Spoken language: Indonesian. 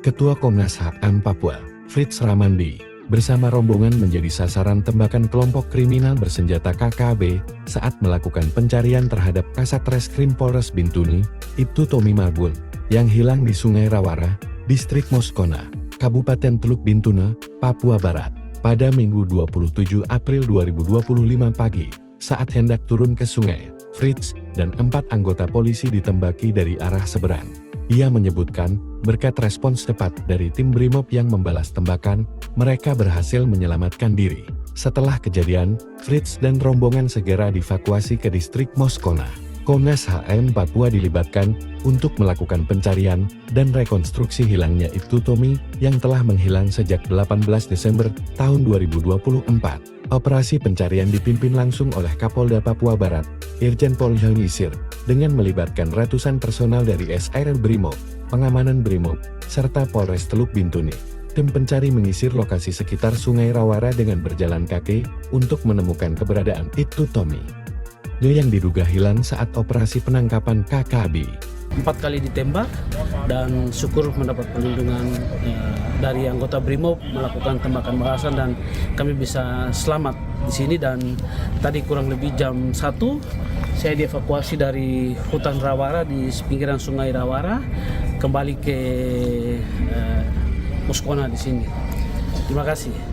Ketua Komnas HAM Papua, Fritz Ramandi, bersama rombongan menjadi sasaran tembakan kelompok kriminal bersenjata KKB saat melakukan pencarian terhadap Kasat Reskrim Polres Bintuni, Ibtu Tommy Marbun, yang hilang di Sungai Rawara, Distrik Moskona, Kabupaten Teluk Bintuna, Papua Barat, pada Minggu 27 April 2025 pagi. Saat hendak turun ke sungai, Fritz dan 4 anggota polisi ditembaki dari arah seberang. Ia menyebutkan, berkat respons cepat dari tim Brimob yang membalas tembakan, mereka berhasil menyelamatkan diri. Setelah kejadian, Fritz dan rombongan segera dievakuasi ke distrik Moskona. Komnas HAM Papua dilibatkan untuk melakukan pencarian dan rekonstruksi hilangnya Ibtu Tommy yang telah menghilang sejak 18 Desember tahun 2024. Operasi pencarian dipimpin langsung oleh Kapolda Papua Barat, Irjen Pol Yisir, dengan melibatkan ratusan personal dari SR Brimob, pengamanan Brimob, serta Polres Teluk Bintuni. Tim pencari menyisir lokasi sekitar Sungai Rawara dengan berjalan kaki untuk menemukan keberadaan Ibtu Tommy yang diduga hilang saat operasi penangkapan KKB. 4 kali ditembak dan syukur mendapat perlindungan dari anggota Brimob melakukan tembakan balasan dan kami bisa selamat di sini. Dan tadi kurang lebih jam 1 saya dievakuasi dari hutan Rawara di pinggiran Sungai Rawara kembali ke Moskona di sini. Terima kasih.